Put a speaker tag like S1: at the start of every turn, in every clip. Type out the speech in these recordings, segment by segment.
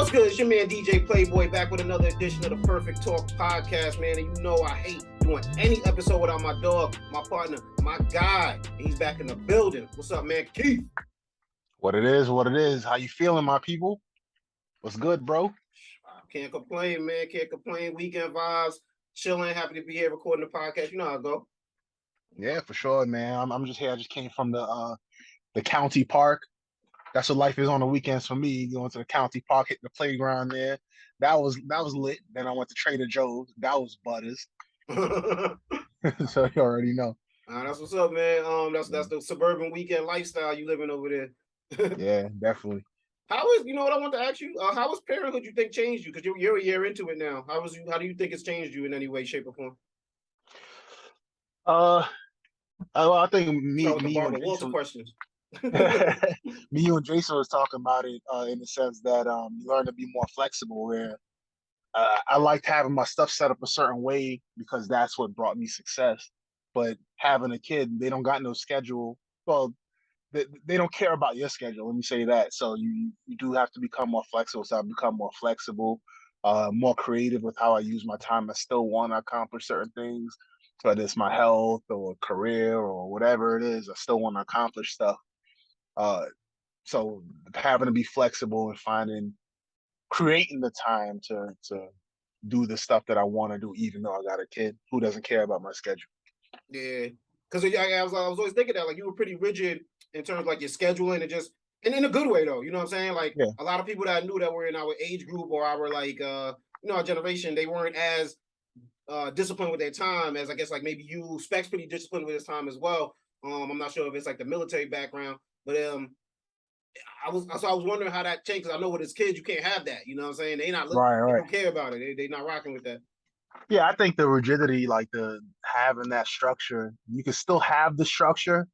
S1: What's good? It's your man DJ Playboy back with another edition of the Perfect Talk podcast, man. And you know I hate doing any episode without my dog, my partner, my guy. He's back in the building. What's up, man? Keith.
S2: What it is. How you feeling, my people? What's good, bro?
S1: Can't complain, man. Can't complain. Weekend vibes, chilling. Happy to be here recording the podcast. You know how I go.
S2: Yeah, for sure, man. I'm just here. I just came from the county park. That's what life is on the weekends for me. Going to the county park, hitting the playground there. That was lit. Then I went to Trader Joe's. That was butters. So you already know.
S1: That's what's up, man. That's the suburban weekend lifestyle you living over there.
S2: Yeah, definitely.
S1: You know what I want to ask you? How was parenthood, you think, changed you? Because you're a year into it now. How do you think it's changed you in any way, shape, or form?
S2: I think me
S1: and
S2: Jason,
S1: questions.
S2: me and Jason was talking about it in the sense that you learn to be more flexible. Where I liked having my stuff set up a certain way because that's what brought me success. But having a kid, they don't got no schedule. Well, they don't care about your schedule. Let me say that. So you do have to become more flexible. So I become more flexible, more creative with how I use my time. I still want to accomplish certain things, whether it's my health or career or whatever it is. I still want to accomplish stuff. So having to be flexible and creating the time to do the stuff that I want to do, even though I got a kid who doesn't care about my schedule.
S1: Yeah, because I was always thinking that, like, you were pretty rigid in terms of like your scheduling and in a good way though. You know what I'm saying? Like, yeah. A lot of people that I knew that were in our age group or our our generation, they weren't as disciplined with their time as I guess like maybe you. Spec's pretty disciplined with his time as well. I'm not sure if it's like the military background, but I was wondering how that changed, because I know with his kids you can't have that. You know what I'm saying? They not looking, right. They don't care about it. They not rocking with that.
S2: Yeah, I think the rigidity, like having that structure, you can still have the structure.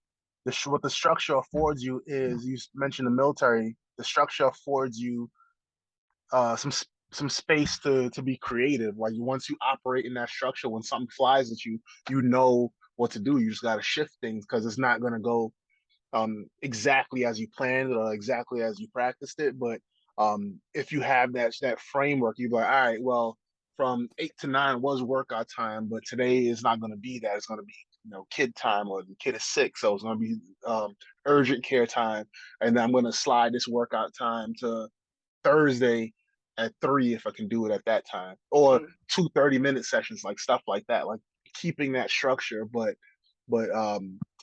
S2: What the structure affords you is, you mentioned the military, the structure affords you some space to be creative. Like once you operate in that structure, when something flies at you, you know what to do. You just got to shift things because it's not going to go exactly as you planned or exactly as you practiced it. But if you have that framework, you're like, all right, well, from 8 to 9 was workout time, but today is not going to be that. It's going to be kid time, or the kid is sick, so it's going to be urgent care time, and then I'm going to slide this workout time to Thursday at 3 if I can do it at that time, or 2 30-minute sessions, like stuff like that, like keeping that structure, but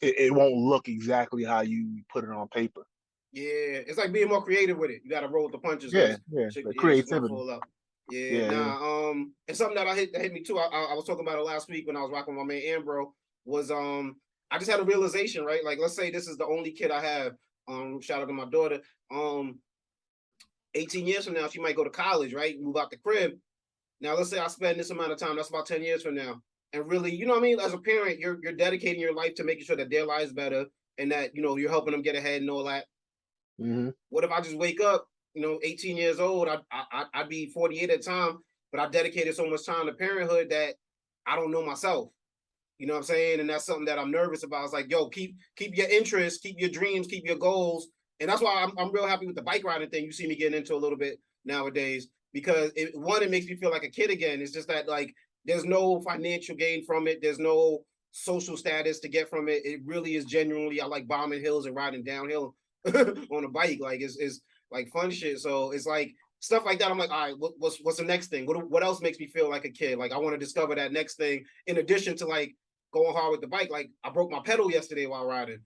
S2: it won't look exactly how you put it on paper.
S1: Yeah, it's like being more creative with it. You got to roll with the punches.
S2: Yeah, creativity.
S1: And something that hit me too. I was talking about it last week when I was rocking with my man Ambro. Was I just had a realization, right? Like, let's say this is the only kid I have. Shout out to my daughter. 18 years from now, she might go to college, right? Move out the crib. Now, let's say I spend this amount of time. That's about 10 years from now. And really, you know what I mean? As a parent, you're dedicating your life to making sure that their lives better and that, you're helping them get ahead and all that. Mm-hmm. What if I just wake up, 18 years old, I'd be 48 at the time, but I dedicated so much time to parenthood that I don't know myself. You know what I'm saying? And that's something that I'm nervous about. It's like, yo, keep your interests, keep your dreams, keep your goals. And that's why I'm real happy with the bike riding thing you see me getting into a little bit nowadays, because it makes me feel like a kid again. It's just that, like, there's no financial gain from it. There's no social status to get from it. It really is genuinely, I like bombing hills and riding downhill on a bike. Like, it's like fun shit. So it's like stuff like that. I'm like, all right, what's the next thing? What else makes me feel like a kid? Like, I want to discover that next thing in addition to like going hard with the bike. Like, I broke my pedal yesterday while riding.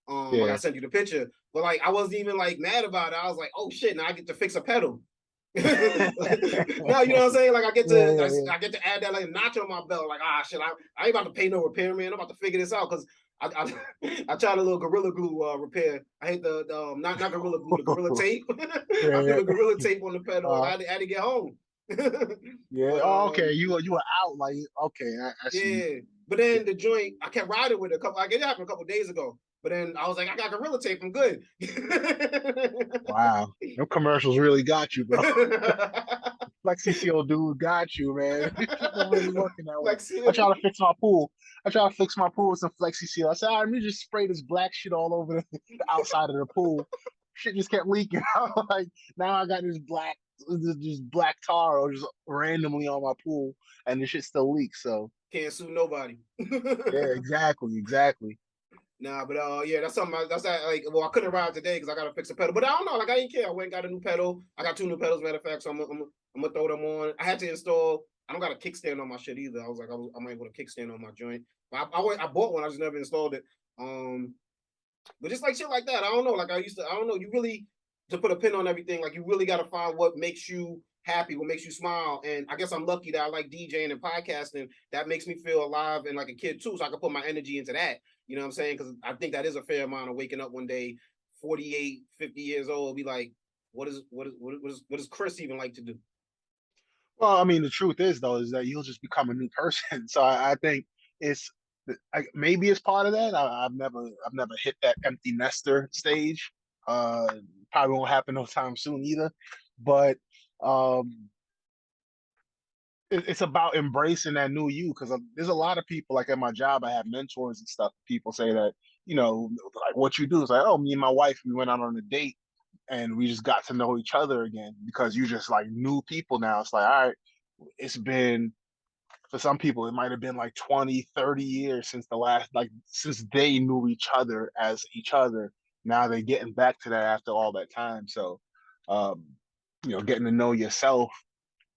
S1: Like, I sent you the picture, but like, I wasn't even like mad about it. I was like, oh shit, now I get to fix a pedal. Now, you know what I'm saying? Like, I get to add that like notch on my belt. Like, shit, I ain't about to pay no repair, man. I'm about to figure this out, because I tried a little Gorilla Glue repair. I hate the not Gorilla Glue, the Gorilla Tape. I put the Gorilla Tape on the pedal. I had to get home.
S2: Okay. You were out, like, okay. I see.
S1: Yeah, but then the joint, I kept riding with it it happened a couple days ago. But then I was like, I got Gorilla Tape, I'm good.
S2: Wow, them commercials really got you, bro. Flexi Seal dude got you, man. People really working that way. I try to fix my pool. with some Flexi Seal. I said, all right, let me just spray this black shit all over the outside of the pool. Shit just kept leaking. I'm like, now I got this black just black tar or just randomly on my pool, and the shit still leaks. So
S1: Can't sue nobody.
S2: yeah, exactly.
S1: Nah, but yeah, that's something. That's that. Like, well, I couldn't ride today because I gotta fix a pedal. But I don't know. Like, I didn't care. I went and got a new pedal. I got 2 new pedals, matter of fact. So I'm gonna throw them on. I had to install. I don't got a kickstand on my shit either. I was like, I might put a kickstand on my joint. But I bought one. I just never installed it. But just like shit like that, I don't know. Like I don't know. You really, to put a pin on everything, like you really got to find what makes you happy, what makes you smile. And I guess I'm lucky that I like DJing and podcasting. That makes me feel alive and like a kid too. So I can put my energy into that. You know what I'm saying? Because I think that is a fair amount of waking up one day, 48, 50 years old, be like, what does Chris even like to do?
S2: Well, I mean, the truth is though is that you'll just become a new person. So I think it's maybe it's part of that. I've never hit that empty nester stage. Uh, Probably won't happen no time soon either. But um, it's about embracing that new you because there's a lot of people like at my job. I have mentors and stuff. People say that like what you do is like, oh, me and my wife we went out on a date and we just got to know each other again because you just like new people now. It's like, all right, it's been for some people it might have been like 20, 30 years since the last like since they knew each other as each other. Now they're getting back to that after all that time. So um, getting to know yourself.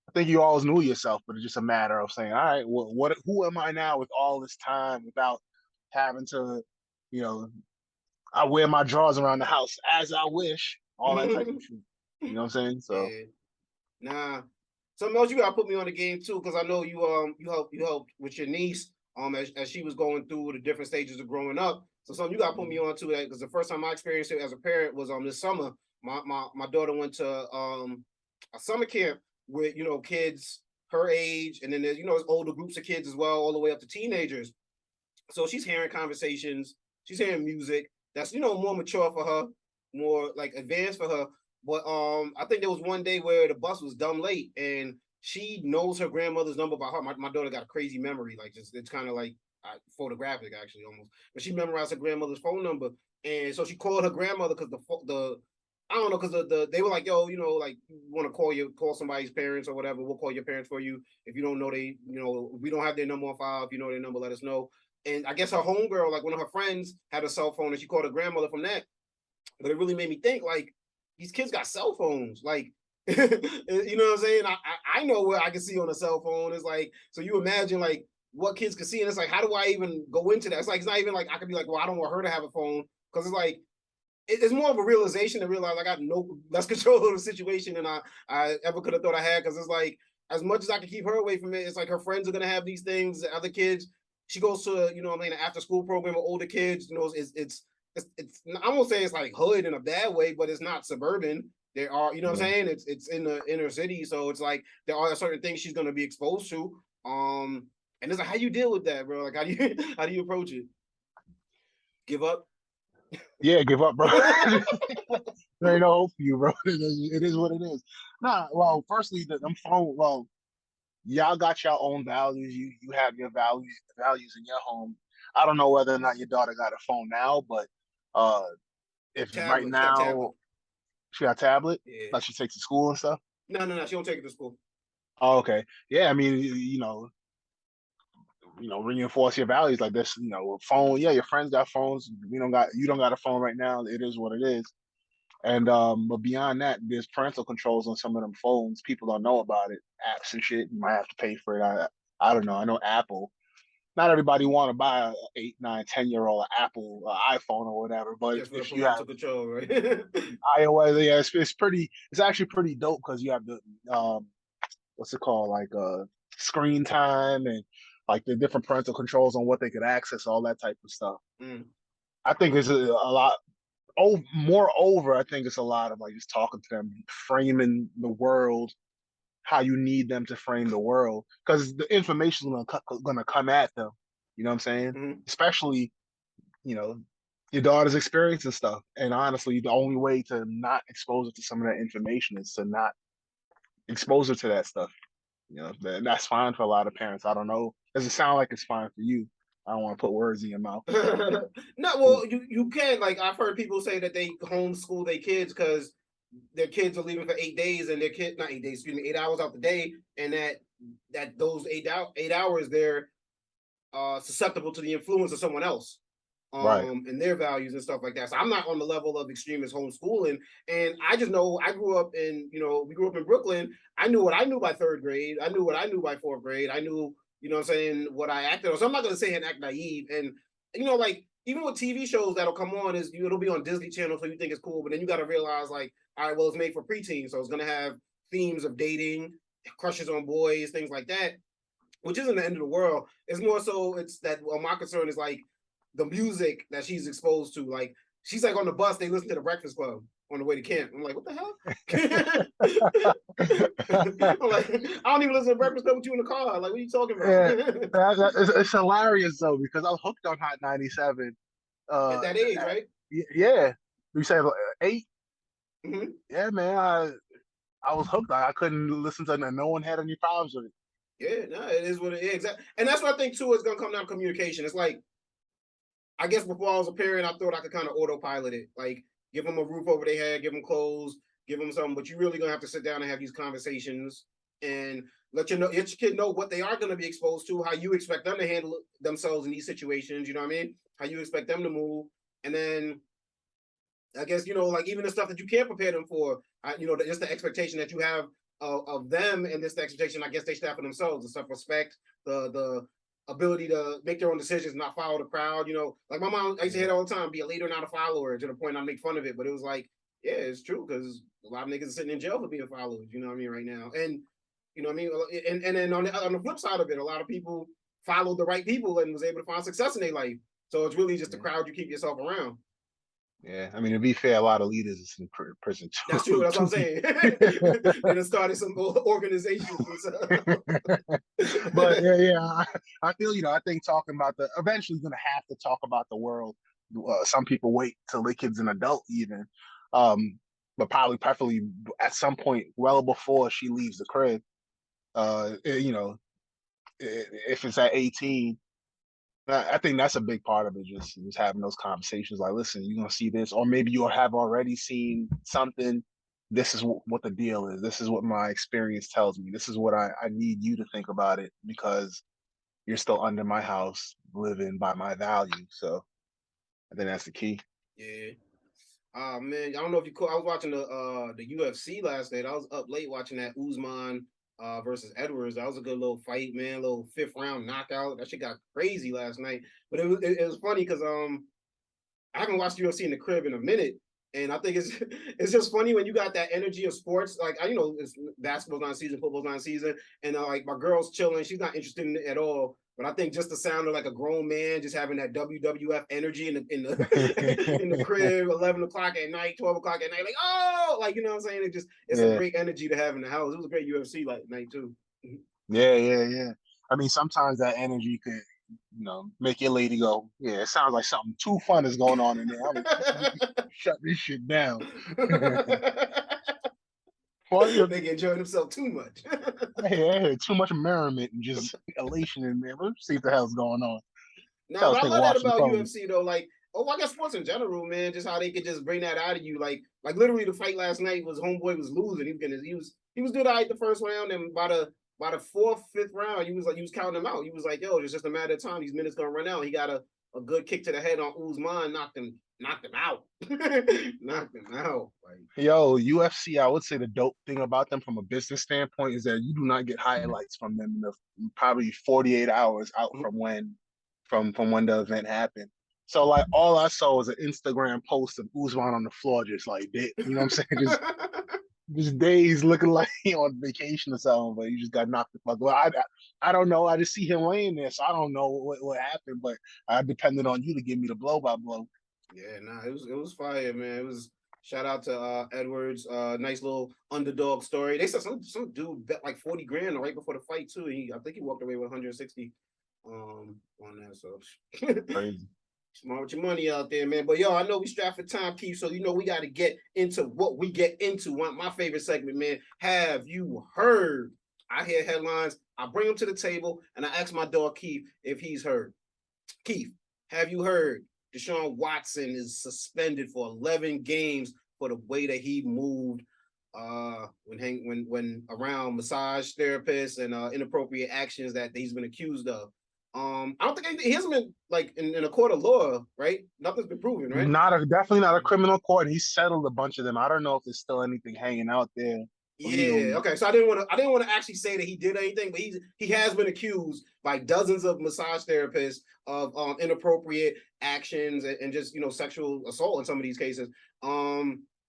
S2: I think you always knew yourself, but it's just a matter of saying, all right, what who am I now with all this time without having to, you know, I wear my drawers around the house as I wish, all that type of shit. You know what I'm saying? So
S1: Yeah. Nah. Something else you gotta put me on the game too, because I know you helped with your niece as she was going through the different stages of growing up. So something you gotta put me on to that because the first time I experienced it as a parent was this summer. My daughter went to a summer camp with kids her age, and then there's there's older groups of kids as well, all the way up to teenagers. So she's hearing conversations, she's hearing music that's more mature for her, more like advanced for her. But I think there was one day where the bus was dumb late, and she knows her grandmother's number by heart. My daughter got a crazy memory, like just it's kind of like photographic actually almost. But she memorized her grandmother's phone number, and so she called her grandmother because the I don't know because they were like, yo, like you want to call somebody's parents or whatever. We'll call your parents for you if you don't know we don't have their number on file. If you know their number, let us know. And I guess her homegirl, like one of her friends, had a cell phone, and she called her grandmother from that. But it really made me think, like, these kids got cell phones. Like, you know what I'm saying? I know what I can see on a cell phone. It's like, so you imagine like what kids can see, and it's like, how do I even go into that? It's like it's not even like I could be like, well, I don't want her to have a phone because it's like it's more of a realization to realize I got no less control of the situation than I ever could have thought I had. Because it's like as much as I can keep her away from it, it's like her friends are gonna have these things, other kids. She goes to what I mean, an after school program with older kids. It's I won't say it's like hood in a bad way, but it's not suburban. There are, what I'm saying? It's in the inner city, so it's like there are certain things she's gonna be exposed to. And it's like how you deal with that, bro? Like how do you approach it? Give up?
S2: yeah, give up, bro. There ain't no hope for you, bro. It is what it is. Nah, well, firstly, them phone. Well, y'all got your own values. You have your values in your home. I don't know whether or not your daughter got a phone now, but uh, if right
S1: Tablet. She got tablet.
S2: now she got a tablet,
S1: Yeah.
S2: like she takes to school and stuff.
S1: No. She don't take it to school.
S2: Oh, okay. Yeah, I mean, reinforce your values like this. Phone. Yeah, your friends got phones. You don't got a phone right now. It is what it is. And but beyond that, there's parental controls on some of them phones. People don't know about it. Apps and shit. You might have to pay for it. I don't know. I know Apple. Not everybody want to buy a 8, 9, 10-year-old Apple iPhone or whatever. But
S1: Just for the
S2: if you have
S1: parental control, right?
S2: iOS, yeah, it's pretty. It's actually pretty dope because you have the what's it called, like screen time and like the different parental controls on what they could access, all that type of stuff.
S1: Mm.
S2: I think it's a lot. Oh, moreover, I think it's a lot of like just talking to them, framing the world how you need them to frame the world because the information is gonna come at them. You know what I'm saying?
S1: Mm-hmm.
S2: Especially, you know, your daughter's experience and stuff. And honestly, the only way to not expose her to some of that information is to not expose her to that stuff. And that's fine for a lot of parents. I don't know. Does it sound like it's fine for you? I don't want to put words in your mouth.
S1: No, well, you can like I've heard people say that they homeschool their kids because their kids are leaving for 8 days, and their kid not 8 days, excuse me, 8 hours out the day, and that those 8 hours they're susceptible to the influence of someone else.
S2: Right.
S1: And their values and stuff like that. So I'm not on the level of extremist homeschooling. And I just know I grew up in, we grew up in Brooklyn. I knew what I knew by third grade. I knew what I knew by fourth grade. I knew, what I'm saying, what I acted on. So I'm not going to say and act naive. And, like, even with TV shows that'll come on, it'll be on Disney Channel, so you think it's cool. But then you got to realize, like, all right, well, it's made for preteens. So it's going to have themes of dating, crushes on boys, things like that, which isn't the end of the world. It's more so it's that, well, my concern is, like, the music that she's exposed to. Like, she's like on the bus, they listen to the Breakfast Club on the way to camp. I'm like, what the hell? I'm like, I don't even listen to Breakfast Club with you in the car. Like, what are you talking about?
S2: It's hilarious though, because I was hooked on Hot 97.
S1: At that age, right?
S2: Yeah. You say 8?
S1: Mm-hmm.
S2: Yeah, man. I was hooked. I couldn't listen to it, and no one had any problems with it.
S1: Yeah, no, it is what it is. Exactly. And that's what I think too is gonna come down to communication. It's like, I guess before I was a parent, I thought I could kind of autopilot it. Like, give them a roof over their head, give them clothes, give them something. But you really gonna have to sit down and have these conversations and let your kid know what they are going to be exposed to, how you expect them to handle themselves in these situations. You know what I mean? How you expect them to move, and then I guess like even the stuff that you can't prepare them for. Just the expectation that you have of them, and this the expectation I guess they should have for themselves: the self-respect, the ability to make their own decisions, not follow the crowd. Like my mom, I used to hear it all the time: be a leader, not a follower. To the point I make fun of it, but it was like, yeah, it's true, because a lot of niggas are sitting in jail for being followers. You know what I mean? Right now, and you know what I mean. And then on the flip side of it, a lot of people followed the right people and was able to find success in their life. So it's really just the crowd you keep yourself around.
S2: Yeah, I mean, to be fair, a lot of leaders is in prison too.
S1: That's true. That's what I'm saying. They done started some organizations.
S2: But yeah, I feel I think talking about eventually going to have to talk about the world. Some people wait till their kid's an adult even, but probably preferably at some point well before she leaves the crib. If it's at 18. I think that's a big part of it, just having those conversations like, listen, you're going to see this, or maybe you have already seen something. This is what the deal is. This is what my experience tells me. This is what I need you to think about it, because you're still under my house, living by my values. So I think that's the key.
S1: Yeah. Man, I don't know if you caught. I was watching the UFC last night. I was up late watching that Usman versus Edwards. That was a good little fight, man. Little 5th round knockout. That shit got crazy last night. But it was funny because I haven't watched UFC in the crib in a minute, and I think it's just funny when you got that energy of sports. Like it's basketball's not season, football's not season, and like my girl's chilling. She's not interested in it at all. But I think just the sound of like a grown man just having that WWF energy in the in the crib, 11 o'clock at night, 12 o'clock at night, like, oh, like, you know what I'm saying? It's a great energy to have in the house. It was a great UFC like night too.
S2: Yeah. I mean, sometimes that energy could, make your lady go, yeah, it sounds like something too fun is going on in there. I'm like, shut this shit down.
S1: They can enjoy themselves too much.
S2: I too much merriment and just elation in there. Let's see what the hell's going on.
S1: Now, but I love that about UFC though. Like, I guess sports in general, man. Just how they could just bring that out of you. Like literally, the fight last night was homeboy was losing. He was doing all right the first round, and by the 4th, 5th round, he was counting him out. He was like, yo, it's just a matter of time. These minutes gonna run out. He got a good kick to the head on Usman, knocked him out. Knocked him out. Like,
S2: yo, UFC, I would say the dope thing about them from a business standpoint is that you do not get highlights from them in the probably 48 hours out from when the event happened. So like all I saw was an Instagram post of Usman on the floor, just like that. You know what I'm saying? Just days looking like he on vacation or something, but he just got knocked the fuck. Well, I don't know. I just see him laying there, so I don't know what happened. But I depended on you to give me the blow by blow.
S1: Yeah, it was fire, man. It was shout out to Edwards. Nice little underdog story. They said some dude bet like 40 grand right before the fight too. I think he walked away with 160 on that. So
S2: crazy.
S1: Smart with your money out there, man. But yo, I know we strapped for time, Keith. So we got to get into what we get into. My favorite segment, man. Have you heard? I hear headlines. I bring them to the table, and I ask my dog Keith if he's heard. Keith, have you heard? Deshaun Watson is suspended for 11 games for the way that he moved when around massage therapists and inappropriate actions that he's been accused of. I don't think he hasn't been like in a court of law, right? Nothing's been proven, right?
S2: Definitely not a criminal court. He settled a bunch of them. I don't know if there's still anything hanging out there.
S1: Yeah. Okay. So I didn't want to actually say that he did anything, but he has been accused by dozens of massage therapists of inappropriate actions and just sexual assault in some of these cases.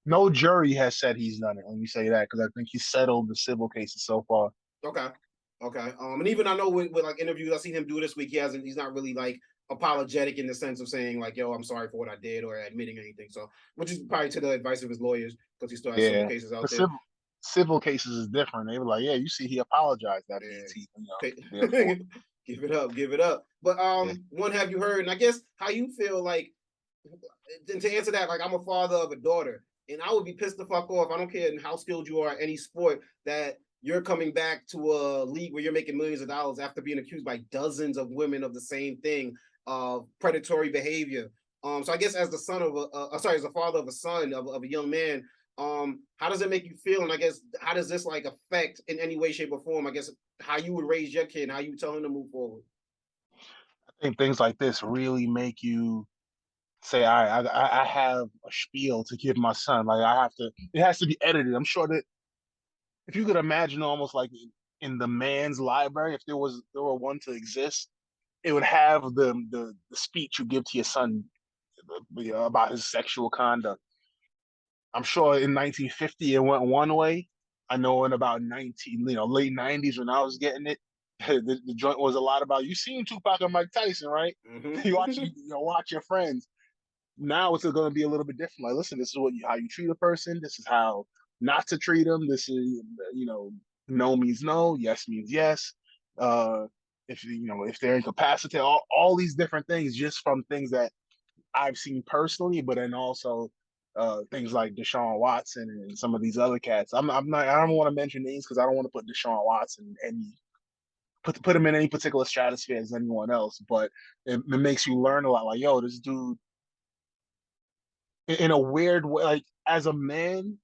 S2: No jury has said he's done it. Let me say that because I think he settled the civil cases so far.
S1: Okay. And even I know with like interviews I've seen him do this week, he's not really like apologetic in the sense of saying like, yo, I'm sorry for what I did or admitting anything. So, which is probably to the advice of his lawyers because he still has civil cases out there.
S2: Civil cases is different. They were like, yeah, you see, he apologized. That means he,
S1: give it up. But one, have you heard? And I guess how you feel like to answer that, like I'm a father of a daughter, and I would be pissed the fuck off. I don't care how skilled you are at any sport that you're coming back to a league where you're making millions of dollars after being accused by dozens of women of the same thing, of predatory behavior. So I guess as the son of as a father of a son of a young man, how does it make you feel? And I guess how does this like affect in any way, shape, or form? I guess how you would raise your kid, and how you tell him to move forward.
S2: I think things like this really make you say, I have a spiel to give my son. Like it has to be edited. I'm sure that if you could imagine almost like in the man's library, if there were one to exist, it would have the speech you give to your son about his sexual conduct. I'm sure in 1950 it went one way. I know in about late 90s when I was getting it, the joint was a lot about, you seen Tupac and Mike Tyson, right?
S1: Mm-hmm.
S2: You watch your friends. Now it's going to be a little bit different. Like, listen, this is how you treat a person. This is how not to treat them. This is, no means no, yes means yes. If they're incapacitated, all these different things, just from things that I've seen personally, but then also things like Deshaun Watson and some of these other cats. I don't want to mention names because I don't want to put Deshaun Watson put him in any particular stratosphere as anyone else. But it makes you learn a lot. Like, yo, this dude, in a weird way, like as a man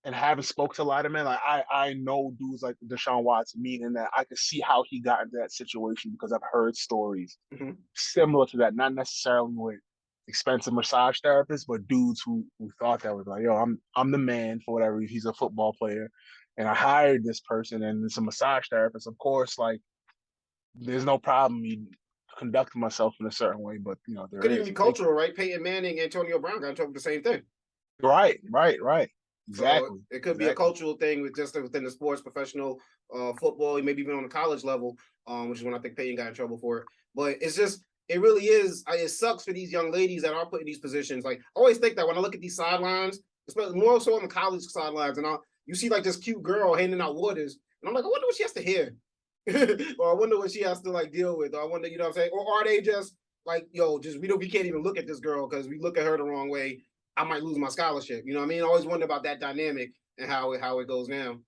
S2: and having spoke to a lot of men, like I know dudes like Deshaun Watson, meaning that I could see how he got into that situation because I've heard stories similar to that, not necessarily with expensive massage therapists, but dudes who thought that was like, yo, I'm the man for whatever. He's a football player, and I hired this person, and it's a massage therapist. Of course, like there's no problem me conducting myself in a certain way, but there
S1: could even be cultural, right? Peyton Manning, Antonio Brown got in trouble with the same thing.
S2: Right. Exactly.
S1: So it could be a cultural thing with just within the sports, professional football, maybe even on the college level, which is when I think Peyton got in trouble for it. But it's just, it really is. It sucks for these young ladies that are put in these positions. Like, I always think that when I look at these sidelines, especially more so on the college sidelines, and you see like this cute girl handing out waters, and I'm like, I wonder what she has to hear, or I wonder what she has to like deal with, or I wonder, you know what I'm saying, or are they just like, yo, we can't even look at this girl because we look at her the wrong way, I might lose my scholarship. You know what I mean? I always wonder about that dynamic and how it goes down.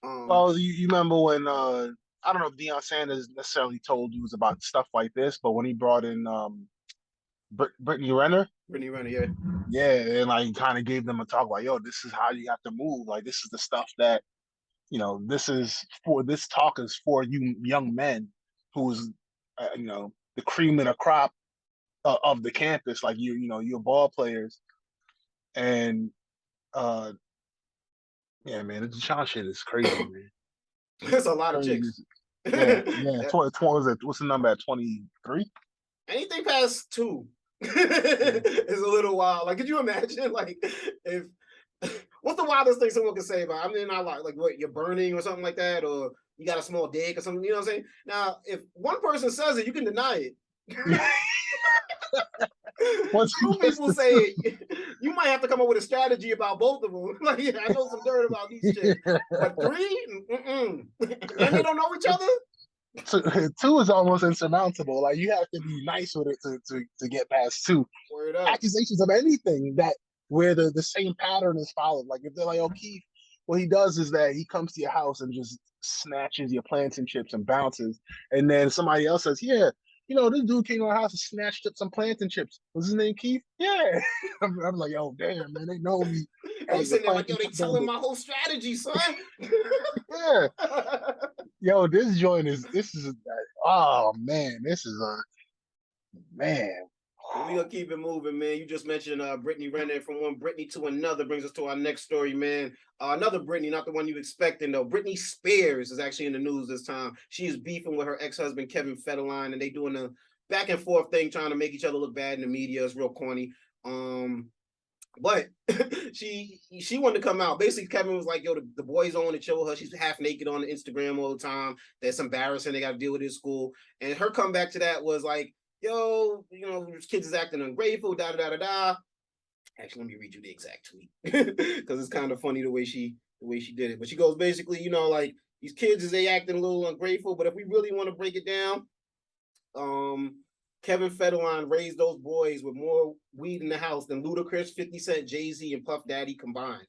S2: Well, you remember when I don't know if Deion Sanders necessarily told you about stuff like this, but when he brought in Brittany Renner,
S1: yeah,
S2: and like kind of gave them a talk like, yo, this is how you have to move. Like this is the stuff that this talk is for you young men who's the cream of the crop of the campus, like you're ball players, and yeah, man, the Deshaun shit is crazy, man.
S1: There's a lot of chicks.
S2: Yeah. 20, what's the number at 23?
S1: Anything past 2 is a little wild. Like, could you imagine, like, if what's the wildest thing someone could say about? I mean, I like what, you're burning or something like that, or you got a small dick or something. You know what I'm saying? Now, if one person says it, you can deny it. Two people say it, you might have to come up with a strategy about both of them. Like, yeah, I know some dirt about these chicks, but 3, and they don't know each other.
S2: 2 is almost insurmountable. Like, you have to be nice with it to get past 2.
S1: Word up.
S2: Accusations of anything that where the same pattern is followed. Like, if they're like, oh, Keith, what he does is that he comes to your house and just snatches your plantain chips and bounces, and then somebody else says, yeah, this dude came to our house and snatched up some plantain chips. Was his name Keith? Yeah. I'm like, yo, damn, man, they know me
S1: Yo,
S2: as
S1: he's
S2: the
S1: sitting there like, yo,
S2: plantain
S1: they
S2: chip
S1: telling
S2: bandit.
S1: my whole strategy, son.
S2: Yeah. Yo, this joint oh man, this is a man.
S1: But we gonna keep it moving, man. You just mentioned Brittany Renner. From one Brittany to another brings us to our next story, man. Another Brittany, not the one you expecting though. Brittany Spears is actually in the news this time. She is beefing with her ex-husband Kevin Federline, and they doing a back and forth thing, trying to make each other look bad in the media. It's real corny. But she wanted to come out. Basically, Kevin was like, yo, the boys don't want to chill with her. She's half naked on Instagram all the time. That's embarrassing. They got to deal with it in school. And her comeback to that was like, yo, this kids is acting ungrateful, da da da da da. Actually, let me read you the exact tweet because it's kind of funny the way she did it. But she goes basically, like these kids is they acting a little ungrateful. But if we really want to break it down, Kevin Federline raised those boys with more weed in the house than Ludacris, 50 Cent, Jay-Z, and Puff Daddy combined.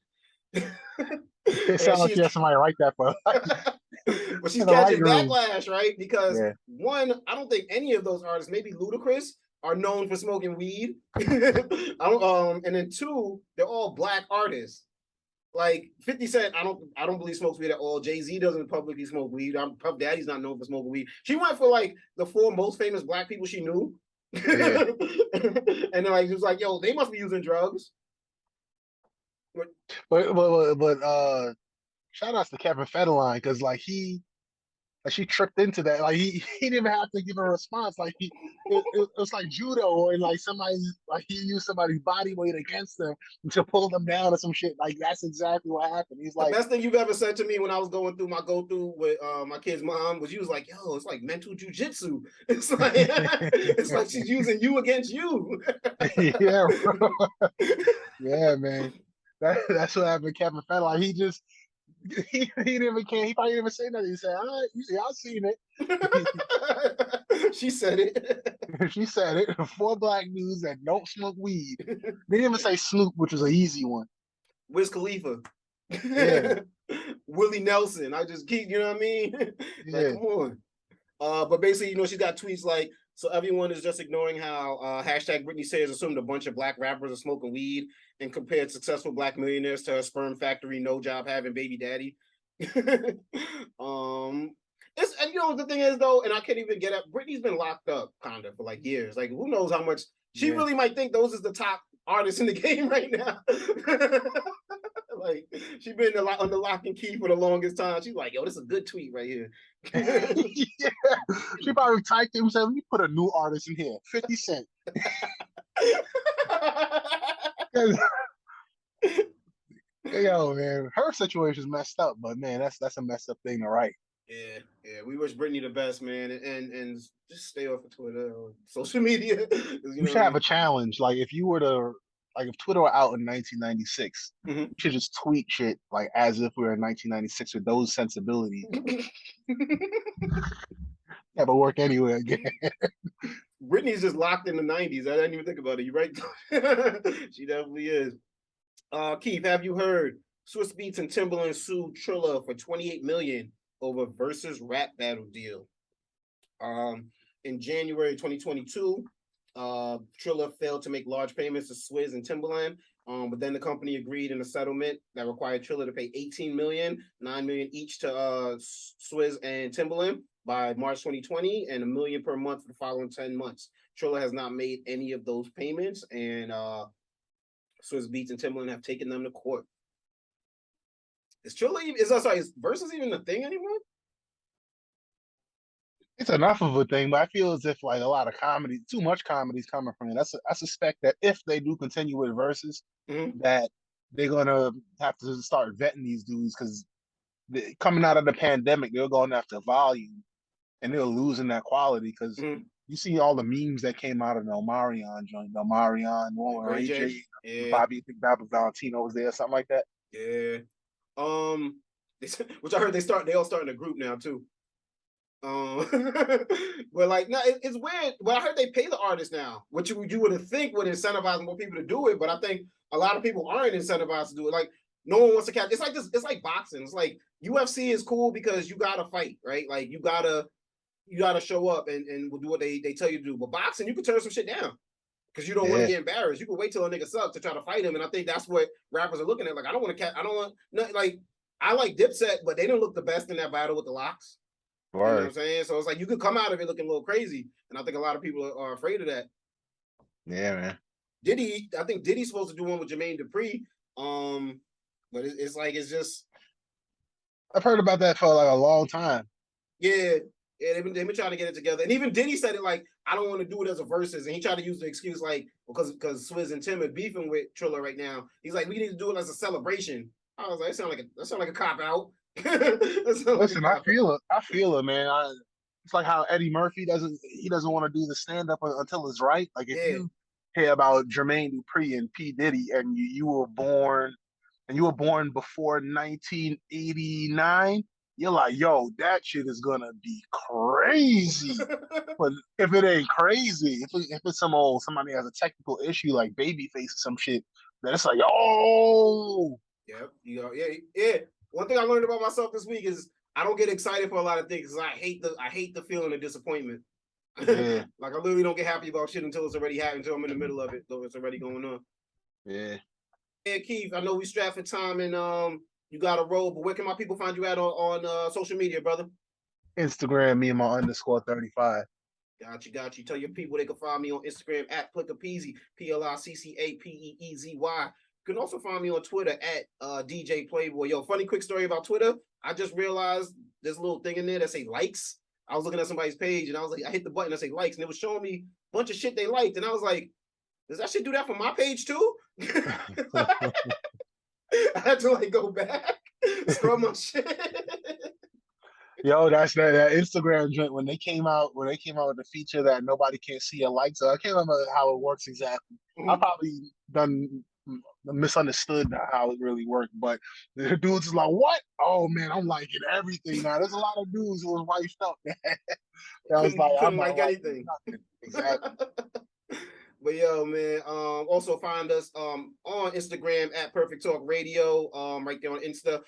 S2: It sounds like you have somebody write that for.
S1: But she's catching backlash, right? Because one, I don't think any of those artists, maybe Ludacris, are known for smoking weed. And then two, they're all black artists. Like 50 Cent, I don't believe smokes weed at all. Jay-Z doesn't publicly smoke weed. Puff Daddy's not known for smoking weed. She went for like the 4 most famous black people she knew. Yeah. And then like it was like, yo, they must be using drugs.
S2: But shout outs to Kevin Federline because like she tricked into that. Like he didn't even have to give a response. Like it was like judo, or like he used somebody's body weight against them to pull them down or some shit. Like that's exactly what happened. He's like,
S1: the best thing you've ever said to me when I was going through my go-through with my kid's mom was, you was like, yo, it's like mental jujitsu. It's like it's like she's using you against you.
S2: Yeah, bro. Yeah, man. That's what happened to Kevin Federline. He didn't even care. He probably didn't even say nothing. He said, all right, you see, I've seen it.
S1: She said it.
S2: She said it. 4 black dudes that don't smoke weed. They didn't even say Snoop, which was an easy one.
S1: Wiz Khalifa.
S2: Yeah.
S1: Willie Nelson. I just keep, you know what I mean? Like, come on. But basically, she's got tweets like, so everyone is just ignoring how hashtag Brittany Spears assumed a bunch of black rappers are smoking weed and compared successful black millionaires to a sperm factory, no job having baby daddy. And the thing is though, and I can't even get up. Britney's been locked up kind of for like years. Like who knows how much she really might think those is the top artists in the game right now. Like she's been under lock and key for the longest time. She's like, yo, this is a good tweet right here.
S2: Yeah. She probably typed it and said, let me put a new artist in here, 50 Cent. Yo, man, her situation's messed up, but man, that's a messed up thing to write.
S1: Yeah. We wish Brittany the best, man, and just stay off of Twitter or social media.
S2: You should have a challenge. Like if you were to, like if Twitter were out in 1996, you should just tweet shit like as if we were in 1996 with those sensibilities. Never work anywhere again.
S1: Britney's just locked in the 90s. I didn't even think about it. You're right. She definitely is. Keith, have you heard Swizz Beatz and Timbaland sued Trilla for $28 million over Verzuz rap battle deal? In January 2022, Trilla failed to make large payments to Swizz and Timbaland, but then the company agreed in a settlement that required Trilla to pay $18 million, $9 million each to Swizz and Timbaland by March 2020, and $1 million per month for the following 10 months. Trilla has not made any of those payments, and Swizz Beatz and Timbaland have taken them to court. Is Verzuz even a thing anymore?
S2: It's enough of a thing, but I feel as if like a lot of comedy, too much comedy is coming from it. I suspect that if they do continue with Verzuz, that they're gonna have to start vetting these dudes because coming out of the pandemic, they're going after volume, and they're losing that quality because you see all the memes that came out of the Omarion joint, the Omarion, Ray J, Bobby Valentino was there, something like that.
S1: Yeah. Which I heard they all starting a group now too. But like, no, it's weird. Well, I heard they pay the artists now, which you would think would incentivize more people to do it, but I think a lot of people aren't incentivized to do it. Like, no one wants to catch. It's like this. It's like boxing. It's like UFC is cool because you gotta fight, right? Like you gotta you got to show up and will do what they tell you to do. But boxing, you can turn some shit down because you don't want to get embarrassed. You can wait till a nigga sucks to try to fight him, and I think that's what rappers are looking at. Like, I don't want to, I don't want, no, like, I like Dipset, but they didn't look the best in that battle with the locks. You know what I'm saying? So it's like you could come out of it looking a little crazy, and I think a lot of people are afraid of that.
S2: Yeah, man.
S1: Diddy, I think Diddy's supposed to do one with Jermaine Dupri, but it's like it's just.
S2: I've heard about that for like a long time.
S1: Yeah, they've been trying to get it together, and even Diddy said it like, I don't want to do it as a versus, and he tried to use the excuse like because Swizz and Tim are beefing with Trilla right now. He's like, we need to do it as a celebration. I was like, that sound like a cop out.
S2: Listen, I feel it, man. It's like how Eddie Murphy doesn't want to do the stand up until it's right. Like if you hear about Jermaine Dupri and P Diddy, and you were born before 1989, you're like, yo, that shit is gonna be crazy. But if it ain't crazy, if it's somebody has a technical issue like Babyface or some shit, then it's like, oh,
S1: yeah, yeah. One thing I learned about myself this week is I don't get excited for a lot of things. I hate the feeling of disappointment.
S2: Yeah.
S1: Like I literally don't get happy about shit until it's already happened, until I'm in the middle of it, though it's already going on.
S2: Yeah.
S1: Yeah, Keith, I know we strapped for time and you got a roll, but where can my people find you at on social media, brother?
S2: Instagram, me and my _35.
S1: Got you. Tell your people they can find me on Instagram at PLICCAPEEZY, PLICCAPEEZY. You can also find me on Twitter at DJPLAYBOY. Yo, funny quick story about Twitter. I just realized there's a little thing in there that say likes. I was looking at somebody's page and I was like, I hit the button that say likes, and it was showing me a bunch of shit they liked, and I was like, does that shit do that for my page too? I had to like go back, scrub my shit.
S2: Yo, that's that Instagram joint when they came out with the feature that nobody can see your likes. So I can't remember how it works exactly. I probably misunderstood how it really worked, but the dudes is like, what? Oh man, I'm liking everything now. There's a lot of dudes who was wiped up. I was like,
S1: couldn't like anything.
S2: Exactly.
S1: But yo, man, also find us on Instagram at Perfect Talk Radio, right there on Insta.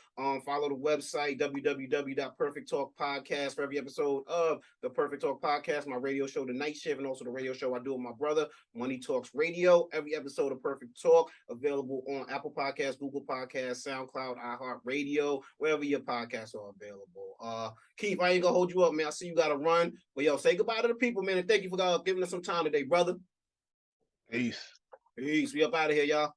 S1: Follow the website www.perfecttalkpodcast for every episode of the Perfect Talk Podcast, my radio show, The Night Shift, and also the radio show I do with my brother, Money Talks Radio. Every episode of Perfect Talk available on Apple Podcasts, Google Podcasts, SoundCloud, iHeartRadio, wherever your podcasts are available. Keith, I ain't gonna hold you up, man. I see you gotta run, but yo, say goodbye to the people, man, and thank you for giving us some time today, brother.
S2: Peace.
S1: We up out of here, y'all.